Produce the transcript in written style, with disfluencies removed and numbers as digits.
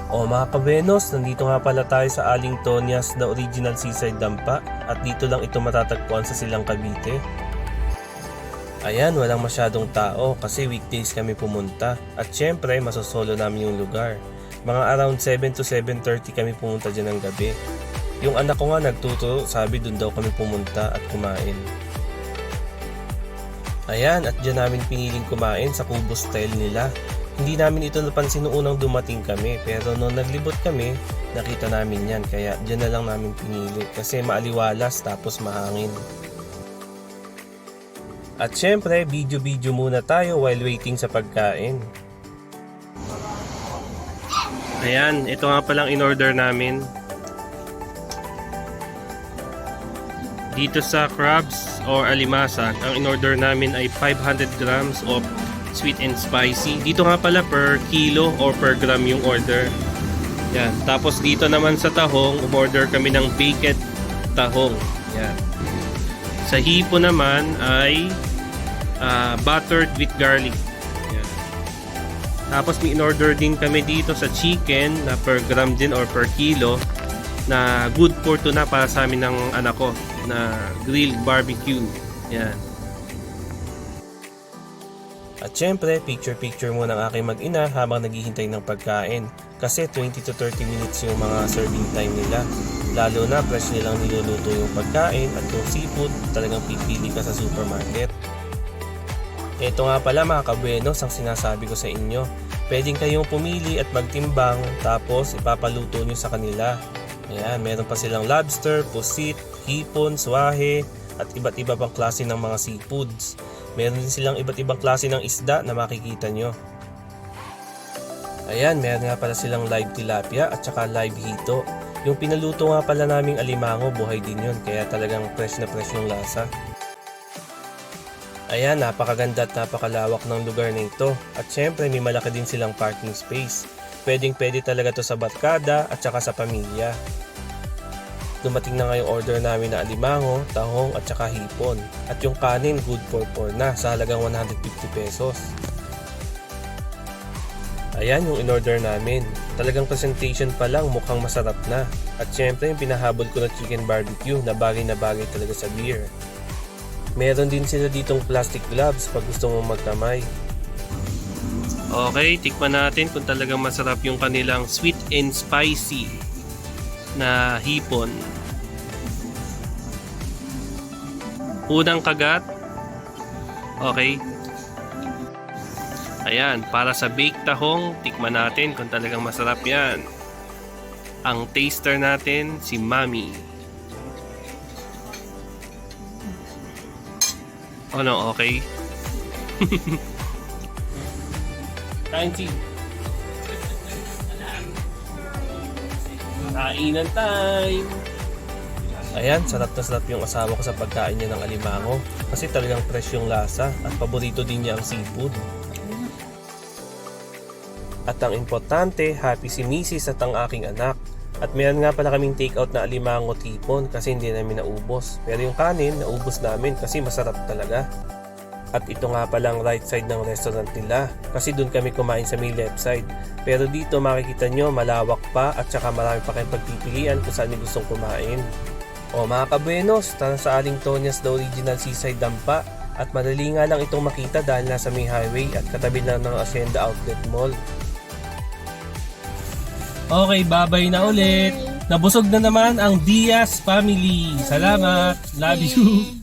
O mga kabenos, nandito nga pala tayo sa Aling Tonias, the original seaside dampa, at dito lang ito matatagpuan sa Silang Cavite. Ayan, walang masyadong tao kasi weekdays kami pumunta at syempre masosolo namin yung lugar. Mga around 7 to 7:30 kami pumunta dyan ng gabi. Yung anak ko nga nagtuturo, sabi dun daw kami pumunta at kumain. Ayan, at dyan namin piniling kumain sa Kubo style nila. Hindi namin ito napansin noong unang dumating kami, pero nung naglibot kami, nakita namin yan. Kaya dyan na lang namin pinili kasi maaliwalas tapos mahangin. At syempre, video-video muna tayo while waiting sa pagkain. Ayan, ito nga palang in-order namin. Dito sa crabs or alimasag, ang in-order namin ay 500 grams of sweet and spicy. Dito nga pala per kilo or per gram yung order. Yan. Tapos dito naman sa tahong, umorder kami ng baked tahong. Yan. Sa hipo naman ay buttered with garlic. Yan. Tapos may in-order din kami dito sa chicken na per gram din or per kilo na good for tuna para sa amin ng anak ko na grilled barbecue. Yan. At syempre, picture-picture muna ang aking mag-ina habang naghihintay ng pagkain. Kasi 20 to 30 minutes yung mga serving time nila. Lalo na fresh nilang niluluto yung pagkain at yung seafood, talagang pipili ka sa supermarket. Ito nga pala mga kabuenos ang sinasabi ko sa inyo. Pwedeng kayong pumili at magtimbang tapos ipapaluto nyo sa kanila. Ayan, meron pa silang lobster, pusit, hipon, swahe at iba't iba pang klase ng mga seafoods. Meron din silang iba't ibang klase ng isda na makikita nyo. Ayan, meron nga pala silang live tilapia at saka live hito. Yung pinaluto nga pala naming alimango, buhay din yun. Kaya talagang fresh na fresh yung lasa. Ayan, napakaganda at napakalawak ng lugar na ito. At syempre, may malaki din silang parking space. Pwedeng pwede talaga to sa barkada at saka sa pamilya. Dumating na nga yung order namin na alimango, tahong at saka hipon. At yung kanin good for 4 na sa halagang 150 pesos. Ayan yung in-order namin. Talagang presentation pa lang mukhang masarap na. At syempre yung pinahabol ko na chicken barbecue na bagay talaga sa beer. Meron din sila ditong plastic gloves pag gusto mong magkamay. Okay, tikman natin kung talagang masarap yung kanilang sweet and spicy na hipon. Unang kagat. Okay. Ayan, para sa baked tahong, tikman natin kung talagang masarap yan. Ang taster natin, si Mami. Oh no, okay. Kain si. Kainan time! Ayan, sarap na sarap yung asawa ko sa pagkain niya ng alimango kasi talagang fresh yung lasa at paborito din niya ang seafood. At ang importante, happy si Mrs. at ang aking anak. At meron nga pala kaming take out na alimango tipon kasi hindi namin naubos. Pero yung kanin, naubos namin kasi masarap talaga. At ito nga palang right side ng restaurant nila kasi doon kami kumain sa may left side. Pero dito makikita nyo malawak pa at saka marami pa kayong pagpipilian kung saan nyo gustong kumain. O mga kabuenos, tara sa Aling Tonias, the original seaside dampa. At madali nga lang itong makita dahil nasa may highway at katabi lang ng Hacienda Outlet Mall. Okay, bye-bye na ulit. Nabusog na naman ang Diaz family. Salamat. Love you.